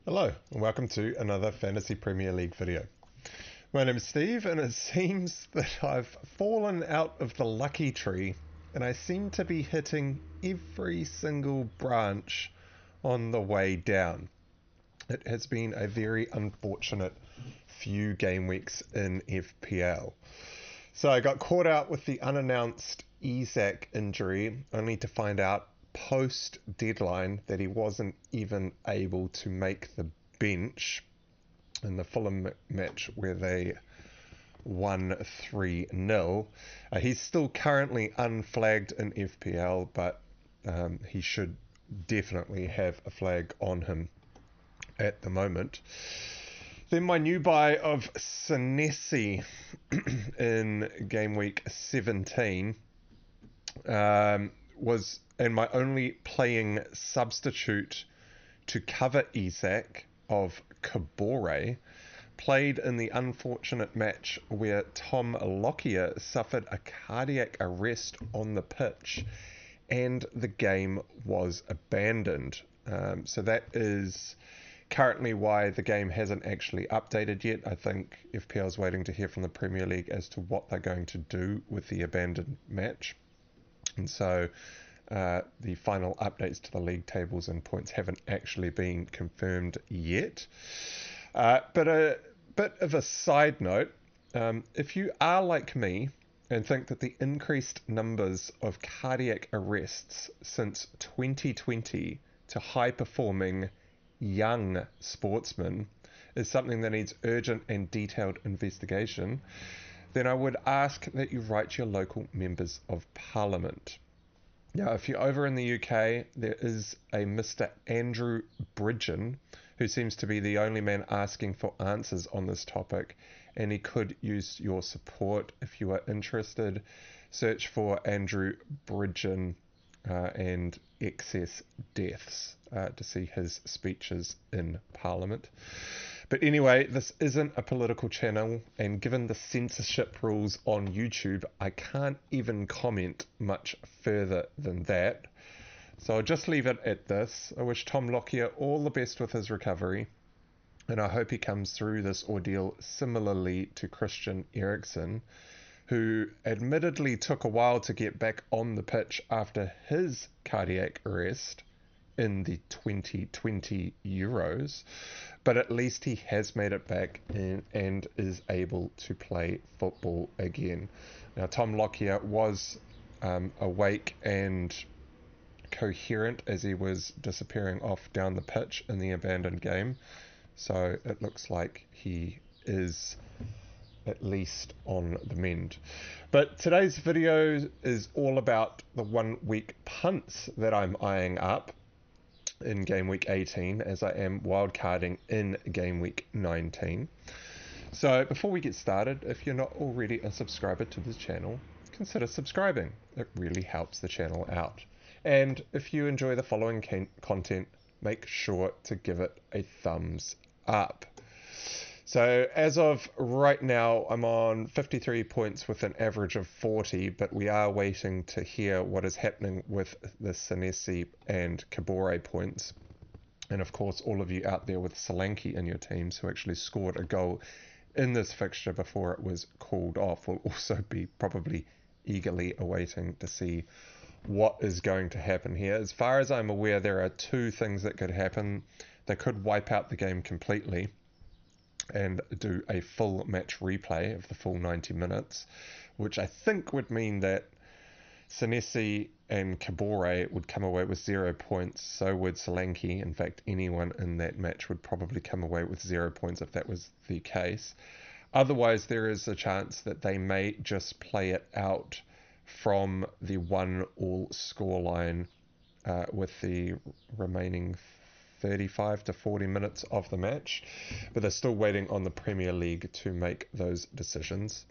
Hello and welcome to another Fantasy Premier League video. My name is Steve and it seems that I've fallen out of the lucky tree and I seem to be hitting every single branch on the way down. It has been a very unfortunate few game weeks in FPL. So I got caught out with the unannounced Isak injury only to find out post deadline that he wasn't even able to make the bench in the Fulham match where they won 3-0. He's still currently unflagged in FPL, but he should definitely have a flag on him at the moment. Then my new buy of Senesi in game week 17 was, and my only playing substitute to cover Isak of Kabore, played in the unfortunate match where Tom Lockyer suffered a cardiac arrest on the pitch and the game was abandoned. So that is currently why the game hasn't actually updated yet. I think FPL is waiting to hear from the Premier League as to what they're going to do with the abandoned match. And so the final updates to the league tables and points haven't actually been confirmed yet. But a bit of a side note, if you are like me and think that the increased numbers of cardiac arrests since 2020 to high-performing young sportsmen is something that needs urgent and detailed investigation, then I would ask that you write your local members of parliament. Now, if you're over in the UK, there is a Mr. Andrew Bridgen who seems to be the only man asking for answers on this topic, and he could use your support. If you are interested, search for Andrew Bridgen and excess deaths to see his speeches in Parliament. But anyway, this isn't a political channel, and given the censorship rules on YouTube, I can't even comment much further than that. So I'll just leave it at this. I wish Tom Lockyer all the best with his recovery, and I hope he comes through this ordeal similarly to Christian Eriksen, who admittedly took a while to get back on the pitch after his cardiac arrest in the 2020 Euros, but at least he has made it back and is able to play football again. Now, Tom Lockyer was awake and coherent as he was disappearing off down the pitch in the abandoned game, so it looks like he is at least on the mend. But today's video is all about the 1 week punts that I'm eyeing up in game week 18, as I am wildcarding in game week 19. So before we get started, if you're not already a subscriber to this channel, consider subscribing. It really helps the channel out. And if you enjoy the following content, make sure to give it a thumbs up. So as of right now, I'm on 53 points with an average of 40, but we are waiting to hear what is happening with the Senesi and Kabore points. And of course, all of you out there with Solanke in your teams who actually scored a goal in this fixture before it was called off will also be probably eagerly awaiting to see what is going to happen here. As far as I'm aware, there are two things that could happen. They could wipe out the game completely and do a full match replay of the full 90 minutes, which I think would mean that Senesi and Kabore would come away with 0 points, so would Solanke. In fact, anyone in that match would probably come away with 0 points if that was the case. Otherwise, there is a chance that they may just play it out from the 1-1 scoreline with the remaining 35 to 40 minutes of the match, but they're still waiting on the Premier League to make those decisions.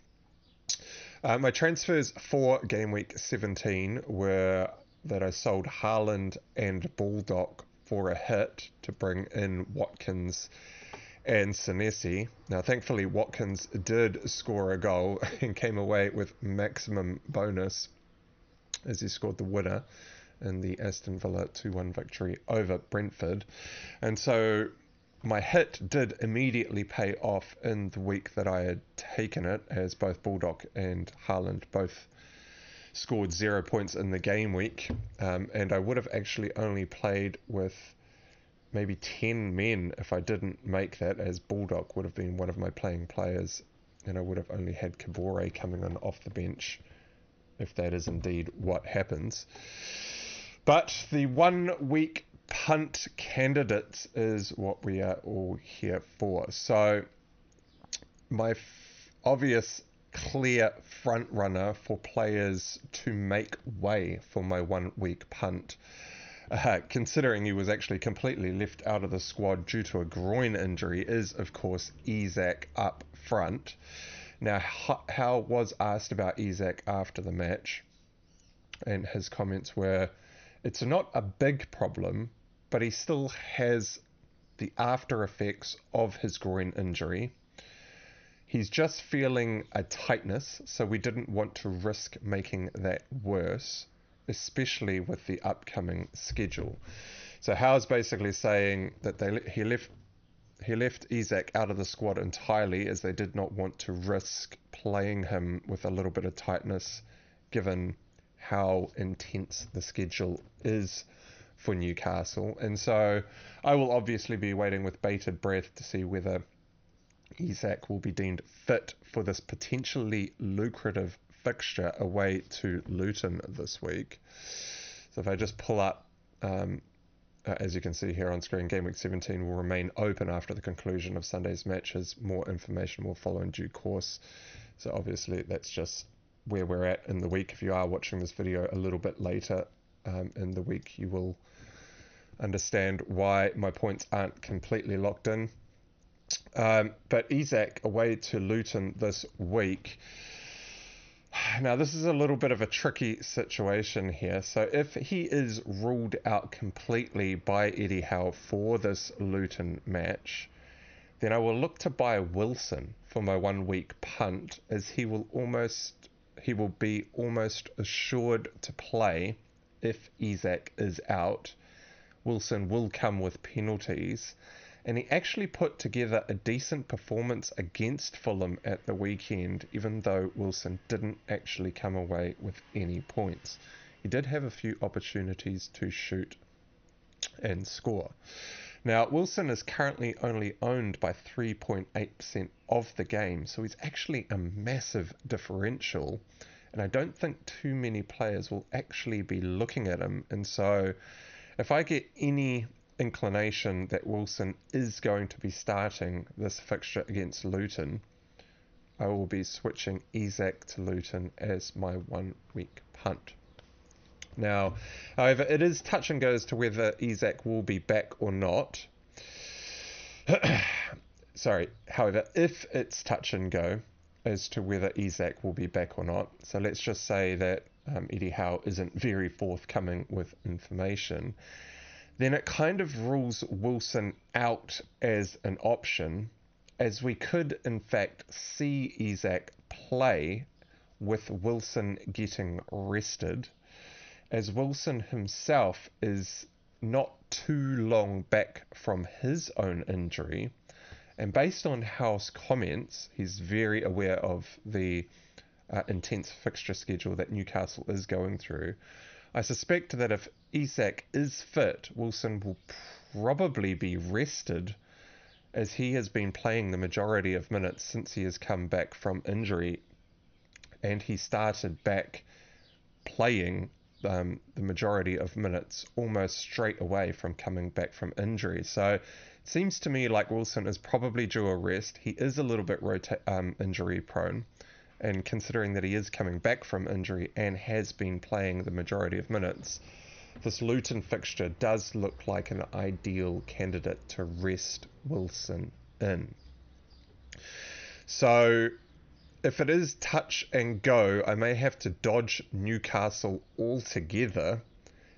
My transfers for game week 17 were that I sold Haaland and Baldock for a hit to bring in Watkins and Senesi. Now, thankfully, Watkins did score a goal and came away with maximum bonus as he scored the winner in the Aston Villa 2-1 victory over Brentford. And so my hit did immediately pay off in the week that I had taken it, as both Baldock and Haaland both scored 0 points in the game week, and I would have actually only played with maybe 10 men if I didn't make that, as Baldock would have been one of my playing players, and I would have only had Kabore coming in off the bench, if that is indeed what happens. But the 1 week punt candidates is what we are all here for. So my obvious clear front runner for players to make way for my 1 week punt, considering he was actually completely left out of the squad due to a groin injury, is of course Isak up front. Now, Howe was asked about Isak after the match, and his comments were, it's not a big problem, but he still has the after effects of his groin injury. He's just feeling a tightness, so we didn't want to risk making that worse, especially with the upcoming schedule. So Howe's basically saying that he left Isak out of the squad entirely, as they did not want to risk playing him with a little bit of tightness, given how intense the schedule is for Newcastle. And so I will obviously be waiting with bated breath to see whether Isak will be deemed fit for this potentially lucrative fixture away to Luton this week. So if I just pull up, as you can see here on screen, Game Week 17 will remain open after the conclusion of Sunday's matches. More information will follow in due course. So obviously that's just where we're at in the week. If you are watching this video a little bit later in the week, you will understand why my points aren't completely locked in. But Isak away to Luton this week. Now, this is a little bit of a tricky situation here. So if he is ruled out completely by Eddie Howe for this Luton match, then I will look to buy Wilson for my 1 week punt, as he will be almost assured to play if Isak is out. Wilson will come with penalties, and he actually put together a decent performance against Fulham at the weekend, even though Wilson didn't actually come away with any points. He did have a few opportunities to shoot and score. Now, Wilson is currently only owned by 3.8% of the game, so he's actually a massive differential, and I don't think too many players will actually be looking at him. And so if I get any inclination that Wilson is going to be starting this fixture against Luton, I will be switching Isak to Luton as my 1 week punt. Now, however, it is touch and go as to whether Isak will be back or not. However, if it's touch and go as to whether Isak will be back or not, so let's just say that Eddie Howe isn't very forthcoming with information, then it kind of rules Wilson out as an option, as we could in fact see Isak play with Wilson getting rested, as Wilson himself is not too long back from his own injury, and based on Howe's comments, he's very aware of the intense fixture schedule that Newcastle is going through. I suspect that if Isak is fit, Wilson will probably be rested, as he has been playing the majority of minutes since he has come back from injury, and he started back playing the majority of minutes almost straight away from coming back from injury. So it seems to me like Wilson is probably due a rest. He is a little bit injury prone, and considering that he is coming back from injury and has been playing the majority of minutes, this Luton fixture does look like an ideal candidate to rest Wilson in. So if it is touch and go, I may have to dodge Newcastle altogether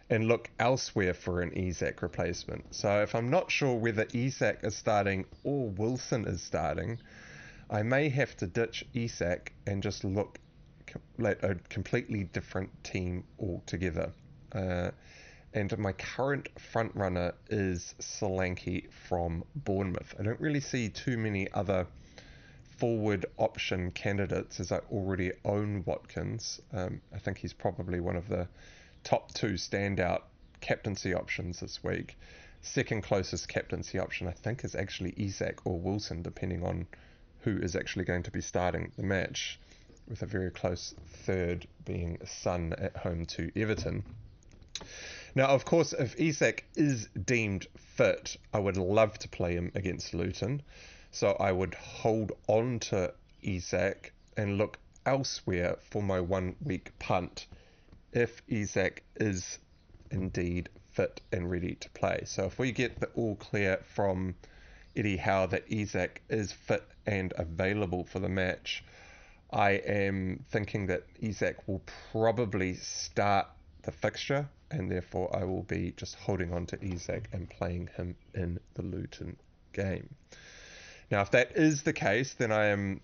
and look elsewhere for an Isak replacement. So if I'm not sure whether Isak is starting or Wilson is starting, I may have to ditch Isak and just look at a completely different team altogether. and my current front runner is Solanke from Bournemouth. I don't really see too many other forward option candidates as I already own Watkins. I think he's probably one of the top 2 standout captaincy options this week. Second closest captaincy option I think is actually Isak or Wilson, depending on who is actually going to be starting the match, with a very close third being Son at home to Everton. Now, of course, if Isak is deemed fit, I would love to play him against Luton. So I would hold on to Isak and look elsewhere for my 1 week punt if Isak is indeed fit and ready to play. So if we get the all clear from Eddie Howe that Isak is fit and available for the match, I am thinking that Isak will probably start the fixture, and therefore I will be just holding on to Isak and playing him in the Luton game. Now, if that is the case, then I am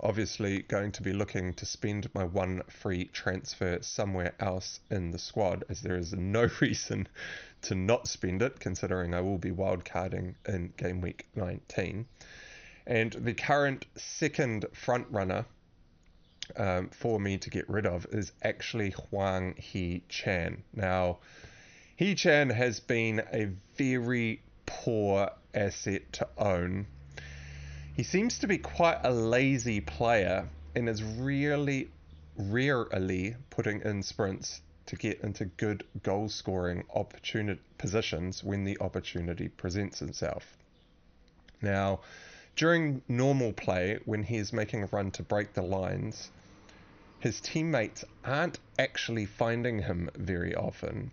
obviously going to be looking to spend my 1 free transfer somewhere else in the squad, as there is no reason to not spend it, considering I will be wildcarding in game week 19. And the current second front runner for me to get rid of is actually Hwang Hee-chan. Now, Hee-chan has been a very poor asset to own. He seems to be quite a lazy player and is rarely putting in sprints to get into good goal scoring positions when the opportunity presents itself. Now, during normal play, when he is making a run to break the lines, his teammates aren't actually finding him very often.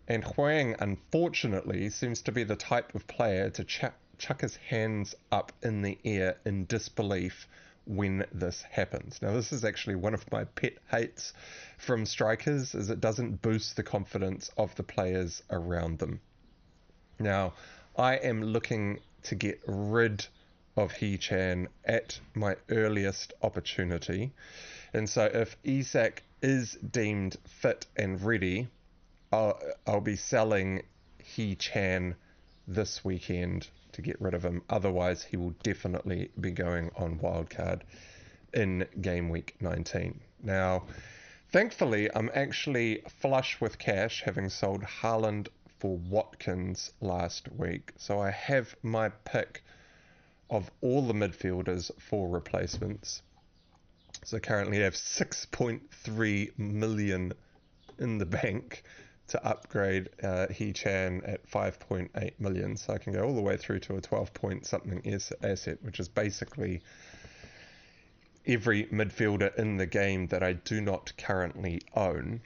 And Hwang, unfortunately, seems to be the type of player to chuck his hands up in the air in disbelief when this happens. Now, this is actually one of my pet hates from strikers, is it doesn't boost the confidence of the players around them. Now, I am looking to get rid of Hee-chan at my earliest opportunity. And so if Isak is deemed fit and ready, I'll be selling Hee-chan this weekend to get rid of him. Otherwise, he will definitely be going on wildcard in game week 19. Now, thankfully, I'm actually flush with cash, having sold Haaland for Watkins last week. So I have my pick of all the midfielders for replacements. So currently I have 6.3 million in the bank to upgrade Hee-chan at 5.8 million. So I can go all the way through to a 12 point something asset, which is basically every midfielder in the game that I do not currently own.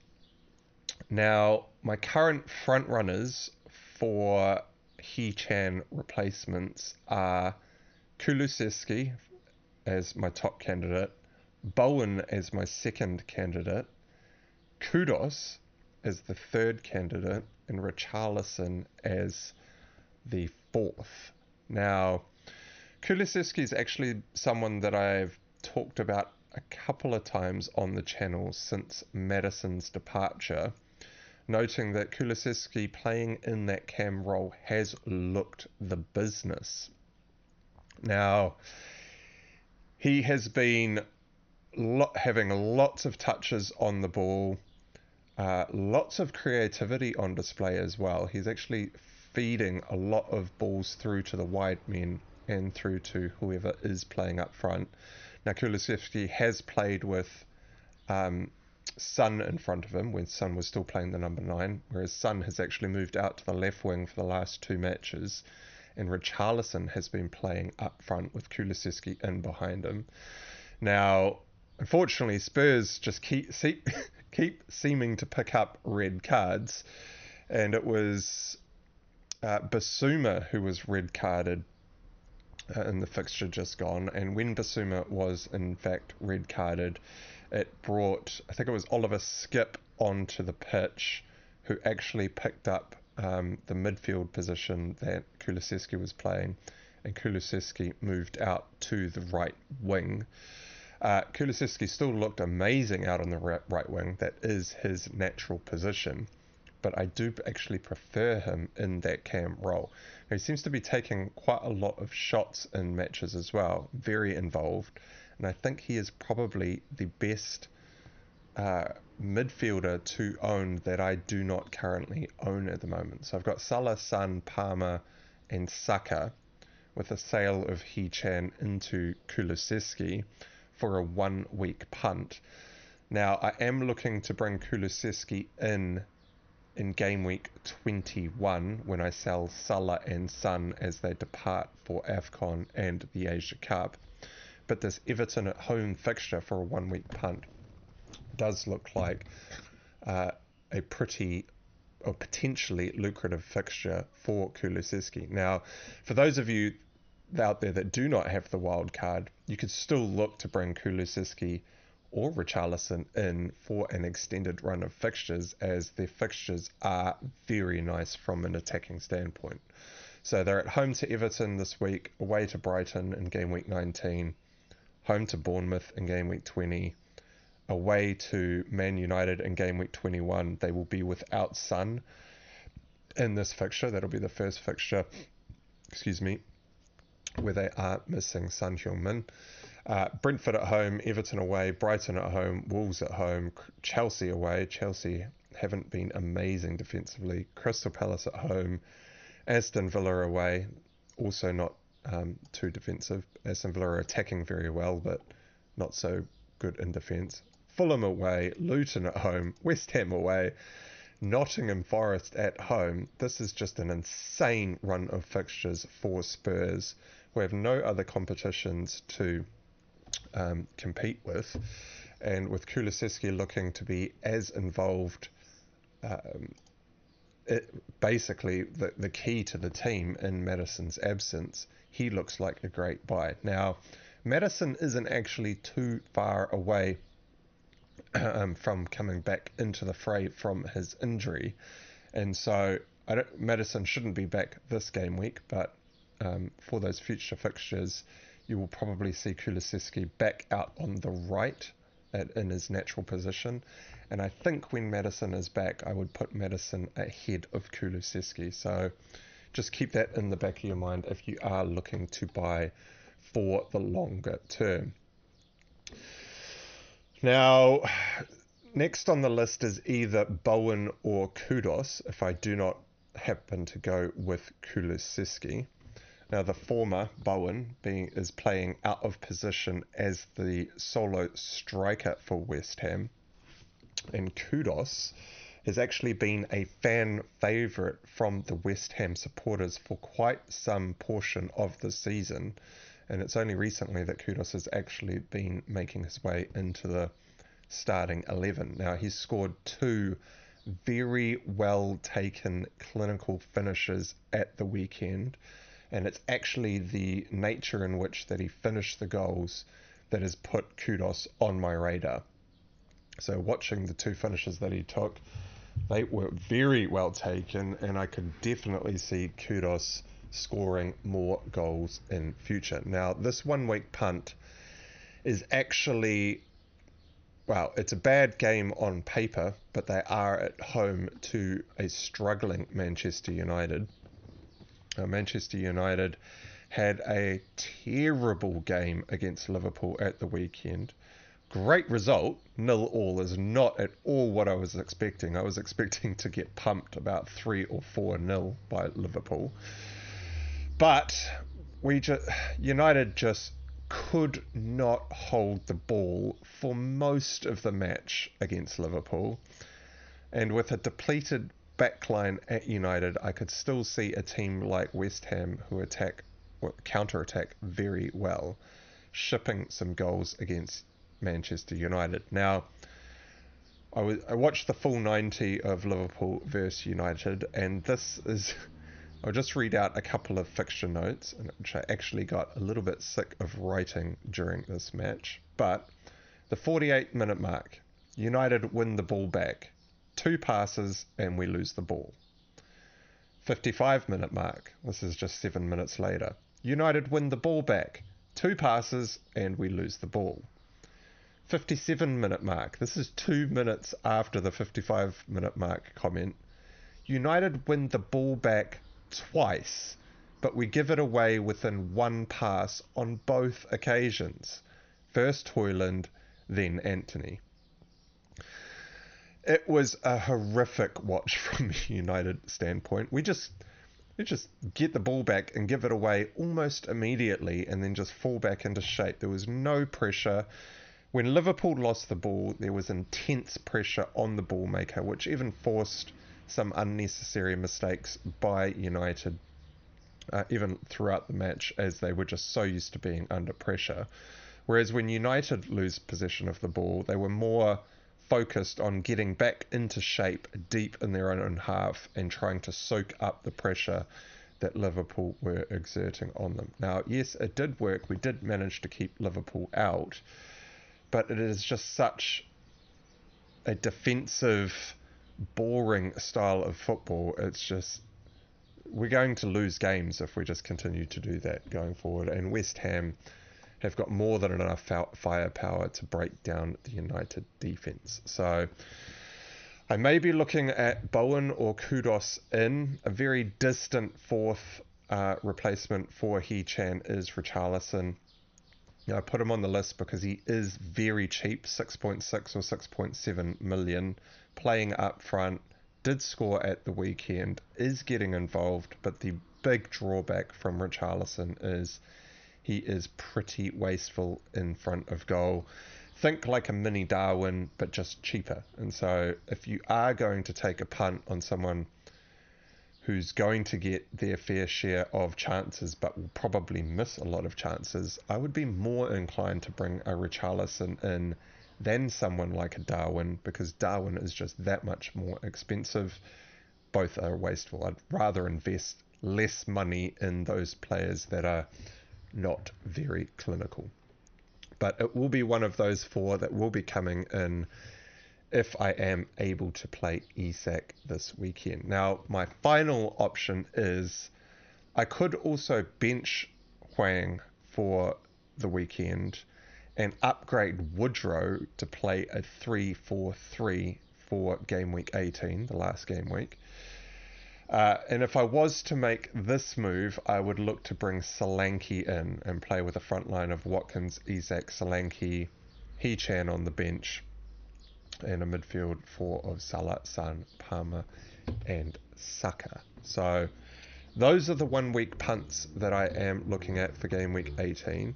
Now, my current front runners for Hee-chan replacements are Kulusevski as my top candidate, Bowen as my second candidate, Kudos as the third candidate, and Richarlison as the fourth. Now, Kulusevski is actually someone that I've talked about a couple of times on the channel since Maddison's departure, noting that Kulusevski playing in that cam role has looked the business. Now, he has been having lots of touches on the ball, lots of creativity on display as well. He's actually feeding a lot of balls through to the wide men and through to whoever is playing up front. Now, Kulusevski has played with Son in front of him when Son was still playing the number 9, whereas Son has actually moved out to the left wing for the last 2 matches, and Richarlison has been playing up front with Kulusevski in behind him. Now, unfortunately, Spurs just keep seeming to pick up red cards, and it was Basuma who was red carded in the fixture just gone. And when Basuma was in fact red carded, it brought, I think it was Oliver Skip onto the pitch, who actually picked up the midfield position that Kulusevski was playing, and Kulusevski moved out to the right wing. Kulusevski still looked amazing out on the right wing. That is his natural position. but I do actually prefer him in that cam role. He seems to be taking quite a lot of shots in matches as well, very involved, and I think he is probably the best midfielder to own that I do not currently own at the moment. So I've got Salah, Son, Palmer, and Saka, with a sale of Hee-Chan into Kulusevski for a 1 week punt. Now, I am looking to bring Kulusevski in game week 21 when I sell Salah and Son as they depart for AFCON and the Asia Cup. But this Everton at home fixture for a 1 week punt does look like a pretty or potentially lucrative fixture for Kulusevski. Now, for those of you out there that do not have the wild card, you could still look to bring Kulusevski or Richarlison in for an extended run of fixtures, as their fixtures are very nice from an attacking standpoint. So they're at home to Everton this week, away to Brighton in game week 19, home to Bournemouth in game week 20, away to Man United in game week 21. They will be without Son in this fixture. That'll be the first fixture, where they are missing Son Heung-min. Brentford at home, Everton away, Brighton at home, Wolves at home, Chelsea away. Chelsea haven't been amazing defensively. Crystal Palace at home, Aston Villa away, also not too defensive. Aston Villa are attacking very well, but not so good in defence. Fulham away, Luton at home, West Ham away, Nottingham Forest at home. This is just an insane run of fixtures for Spurs, who have no other competitions to compete with, and with Kulusevski looking to be as involved, basically the key to the team in Maddison's absence, he looks like a great buy. Now, Maddison isn't actually too far away from coming back into the fray from his injury, and so Maddison shouldn't be back this game week, but for those future fixtures, you will probably see Kulusevski back out on the right in his natural position. And I think when Maddison is back, I would put Maddison ahead of Kulusevski. So just keep that in the back of your mind if you are looking to buy for the longer term. Now, next on the list is either Bowen or Kudus, if I do not happen to go with Kulusevski. Now, the former, Bowen, is playing out of position as the solo striker for West Ham. And Kudus has actually been a fan favourite from the West Ham supporters for quite some portion of the season. And it's only recently that Kudus has actually been making his way into the starting 11. Now, he's scored 2 very well taken clinical finishes at the weekend. And it's actually the nature in which that he finished the goals that has put Kudus on my radar. So watching the 2 finishes that he took, they were very well taken, and I could definitely see Kudus scoring more goals in future. Now, this 1 week punt is actually, well, it's a bad game on paper, but they are at home to a struggling Manchester United. Manchester United had a terrible game against Liverpool at the weekend. Great result, 0-0 is not at all what I was expecting. I was expecting to get pumped about 3 or 4-0 by Liverpool. But United just could not hold the ball for most of the match against Liverpool. And with a depleted backline at United, I could still see a team like West Ham who counter-attack very well, shipping some goals against Manchester United. Now, I watched the full 90 of Liverpool versus United, and I'll just read out a couple of fixture notes, which I actually got a little bit sick of writing during this match. But the 48-minute mark, United win the ball back. 2 passes and we lose the ball. 55-minute mark, this is just 7 minutes later. United win the ball back. 2 passes and we lose the ball. 57-minute mark, this is 2 minutes after the 55-minute mark comment. United win the ball back twice, but we give it away within one pass on both occasions. First Højlund, then Antony. It was a horrific watch from a United standpoint. We just get the ball back and give it away almost immediately and then just fall back into shape. There was no pressure. When Liverpool lost the ball, there was intense pressure on the ball maker, which even forced some unnecessary mistakes by United, even throughout the match, as they were just so used to being under pressure. Whereas when United lose possession of the ball, they were more focused on getting back into shape deep in their own half and trying to soak up the pressure that Liverpool were exerting on them. Now, yes, it did work. We did manage to keep Liverpool out, but it is just such a defensive, boring style of football. It's just, we're going to lose games if we just continue to do that going forward. And West Ham have got more than enough firepower to break down the United defence. So I may be looking at Bowen or Kudus in. A very distant fourth replacement for Hee-Chan is Richarlison. I put him on the list because he is very cheap, 6.6 or 6.7 million, playing up front, did score at the weekend, is getting involved, but the big drawback from Richarlison is he is pretty wasteful in front of goal. Think like a mini Darwin, but just cheaper. And so if you are going to take a punt on someone who's going to get their fair share of chances but will probably miss a lot of chances, I would be more inclined to bring a Richarlison in than someone like a Darwin, because Darwin is just that much more expensive. Both are wasteful. I'd rather invest less money in those players that are not very clinical. But it will be one of those four that will be coming in if I am able to play Isak this weekend. Now, my final option is I could also bench Hwang for the weekend and upgrade Woodrow to play a 3-4-3 for game week 18, the last game week. And if I was to make this move, I would look to bring Solanke in and play with a front line of Watkins, Isak, Solanke, Hee-Chan on the bench, and a midfield four of Salah, Son, Palmer, and Saka. So those are the 1 week punts that I am looking at for game week 18.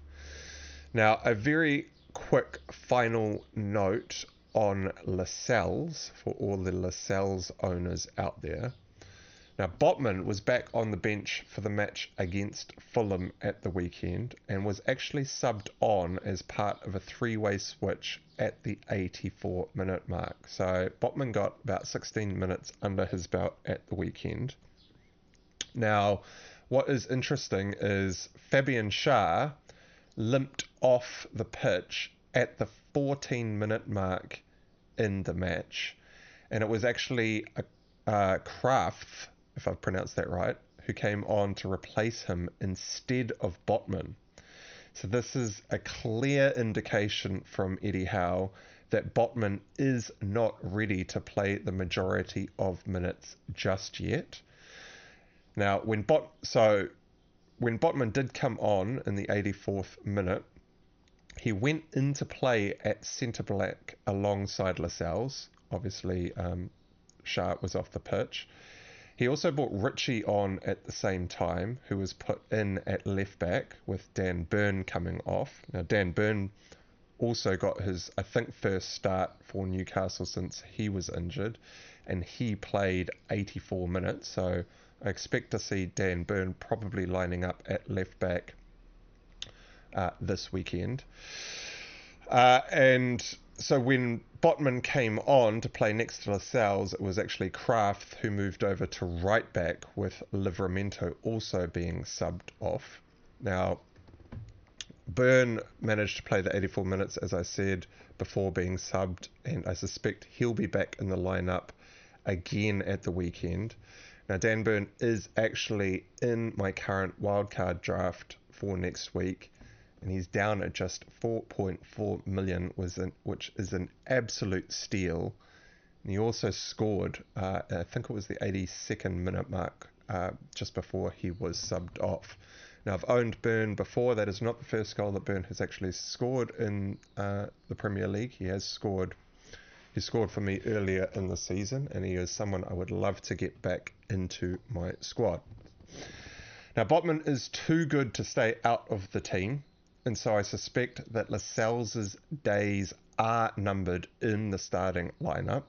Now, a very quick final note on Lascelles for all the Lascelles owners out there. Now, Botman was back on the bench for the match against Fulham at the weekend and was actually subbed on as part of a three-way switch at the 84-minute mark. So Botman got about 16 minutes under his belt at the weekend. Now, what is interesting is Fabian Schär limped off the pitch at the 14-minute mark in the match. And it was actually Kraft, if I've pronounced that right, who came on to replace him instead of Botman. So this is a clear indication from Eddie Howe that Botman is not ready to play the majority of minutes just yet. Now, when Botman did come on in the 84th minute, he went into play at centre-back alongside Lascelles. Obviously, Schär was off the pitch. He also brought Ritchie on at the same time, who was put in at left back with Dan Burn coming off. Now, Dan Burn also got his, I think, first start for Newcastle since he was injured, and he played 84 minutes. So I expect to see Dan Burn probably lining up at left back this weekend. And so when Botman came on to play next to Lascelles, it was actually Kraft who moved over to right back, with Livramento also being subbed off. Now, Burn managed to play the 84 minutes, as I said, before being subbed, and I suspect he'll be back in the lineup again at the weekend. Now, Dan Burn is actually in my current wildcard draft for next week, and he's down at just 4.4 million, which is an absolute steal And he also scored, I think it was the 82nd minute mark, just before he was subbed off. Now, I've owned Burn before. That is not the first goal that Burn has actually scored in the Premier League. He scored for me earlier in the season, and he is someone I would love to get back into my squad. Now, Botman is too good to stay out of the team, and so I suspect that Lascelles' days are numbered in the starting lineup.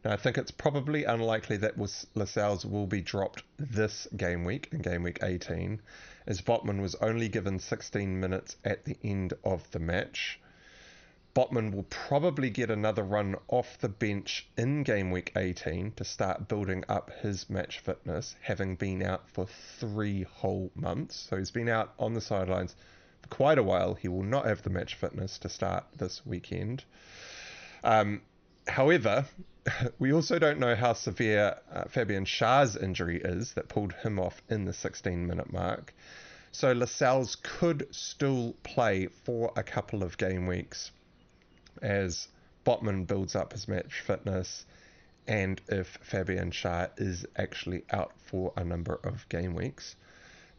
Now, I think it's probably unlikely that Lascelles will be dropped this game week, in game week 18, as Botman was only given 16 minutes at the end of the match. Botman will probably get another run off the bench in game week 18 to start building up his match fitness, having been out for 3 whole months. So he's been out on the sidelines for quite a while. He will not have the match fitness to start this weekend. However, we also don't know how severe Fabian Schär's injury is that pulled him off in the 16-minute mark. So Lascelles could still play for a couple of game weeks as Botman builds up his match fitness, and if Fabian Schär is actually out for a number of game weeks.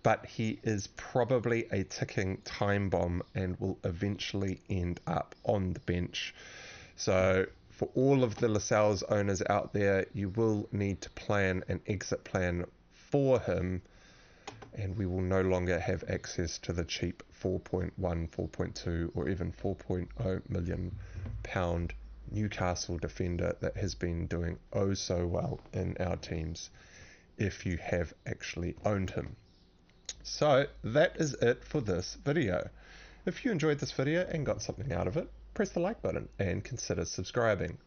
But he is probably a ticking time bomb and will eventually end up on the bench. So for all of the Lascelles owners out there, you will need to plan an exit plan for him, and we will no longer have access to the cheap 4.1, 4.2 or even 4.0 million pound Newcastle defender that has been doing oh so well in our teams if you have actually owned him. So that is it for this video. If you enjoyed this video and got something out of it, press the like button and consider subscribing.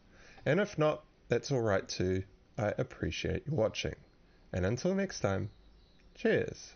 And if not, that's alright too. I appreciate you watching. And until next time, cheers.